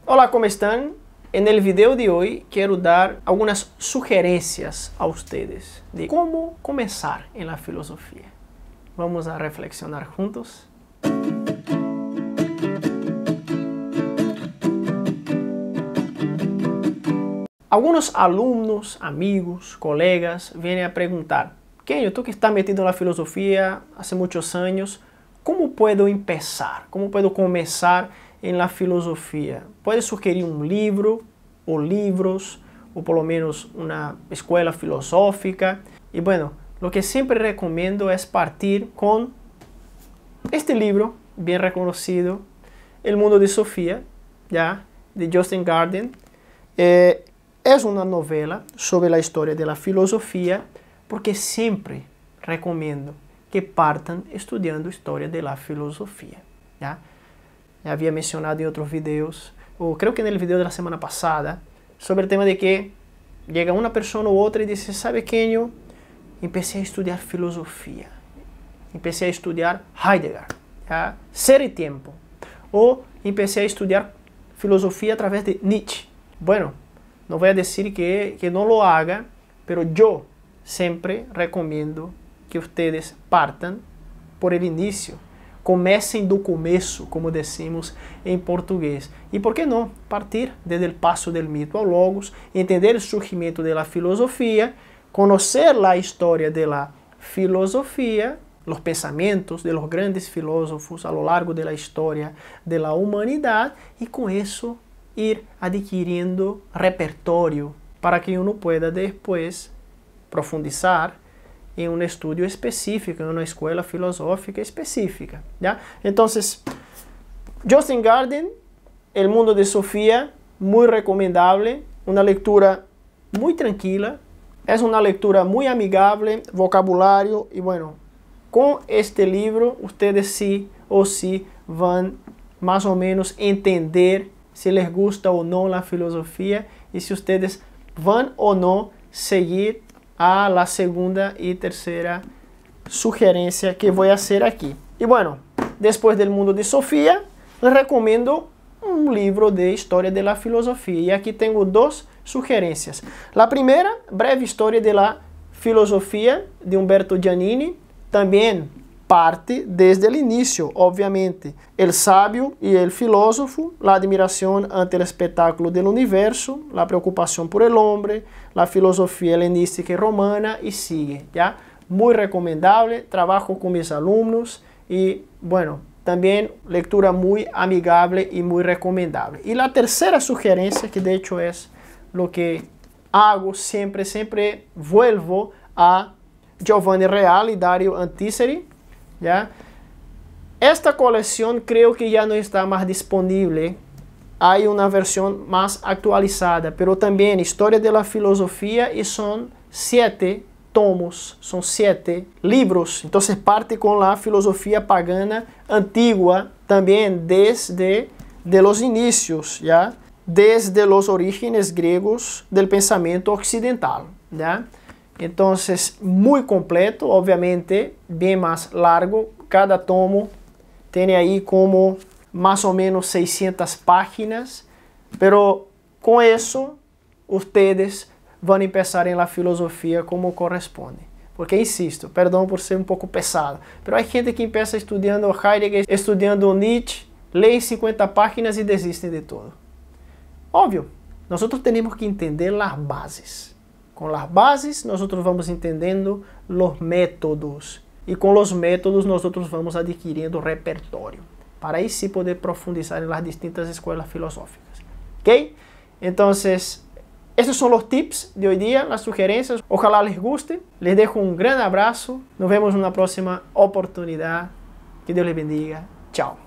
Olá, ¿cómo están? En el video de hoy quiero dar algunas sugerencias a ustedes de cómo comenzar en la filosofía. Vamos a reflexionar juntos. Algunos alumnos, amigos, colegas vienen a preguntar: Kenio, tú que estás metido en la filosofía hace muchos años, ¿cómo puedo empezar? ¿Cómo puedo comenzar en la filosofía? ¿Puedes sugerir un libro o libros o por lo menos una escuela filosófica? Y bueno, lo que siempre recomiendo es partir con este libro bien reconocido, El mundo de Sofía, ¿ya? De Justin Garden. Es una novela sobre la historia de la filosofía, porque siempre recomiendo que partan estudiando historia de la filosofía, ¿ya? Ya había mencionado en otros videos, o creo que en el video de la semana pasada, sobre el tema de que llega una persona u otra y dice: ¿sabe, Kenio? Empecé a estudiar filosofía, empecé a estudiar Heidegger, ¿ya? Ser y tiempo, o empecé a estudiar filosofía a través de Nietzsche. Bueno, no voy a decir que no lo haga, pero yo siempre recomiendo que ustedes partan por el inicio. Comecem do começo, como decimos em português. E por que não partir desde o passo del mito ao logos, entender o surgimento da filosofia, conhecer a história da filosofia, os pensamentos de los grandes filósofos a lo largo da história da humanidade, e com isso ir adquiriendo repertório para que uno pueda depois profundizar em um estudo específico, em uma escola filosófica específica, ¿ya? Entonces, Justin Garden, El mundo de Sofía, muy recomendable, una lectura muy tranquila, es una lectura muy amigable, vocabulario, y bueno, con este libro ustedes sí o sí van más o menos entender si les gusta o no la filosofía y si ustedes van o no seguir a la segunda y tercera sugerencia que voy a hacer aquí. Y bueno, después del mundo de Sofía, les recomiendo un libro de historia de la filosofía. Y aquí tengo dos sugerencias. La primera, Breve Historia de la Filosofía, de Umberto Giannini. También parte desde el inicio, obviamente. El sabio y el filósofo, la admiración ante el espectáculo del universo, la preocupación por el hombre, la filosofía helenística y romana, y sigue, ¿ya? Muy recomendable, trabajo con mis alumnos y, bueno, también lectura muy amigable y muy recomendable. Y la tercera sugerencia, que de hecho es lo que hago siempre vuelvo a Giovanni Reale y Dario Antiseri, ¿ya? Esta colección creo que ya no está más disponible. Hay una versión más actualizada, pero también historia de la filosofía, y son 7 tomos, son 7 libros. Entonces parte con la filosofía pagana antigua, también desde los inicios, ¿ya? Desde los orígenes griegos del pensamiento occidental, ¿ya? Entonces, muy completo, obviamente, bien más largo. Cada tomo tiene ahí como más o menos 600 páginas, pero con eso ustedes van a empezar en la filosofía como corresponde. Porque, insisto, perdón por ser un poco pesado, pero hay gente que empieza estudiando Heidegger, estudiando Nietzsche, leen 50 páginas y desisten de todo. Obvio, nosotros tenemos que entender las bases. Con las bases nosotros vamos entendiendo los métodos, y con los métodos nosotros vamos adquiriendo repertorio, para ahí sí poder profundizar en las distintas escuelas filosóficas. ¿Ok? Entonces, estos son los tips de hoy día, las sugerencias. Ojalá les guste. Les dejo un gran abrazo. Nos vemos en una próxima oportunidad. Que Dios les bendiga. Chao.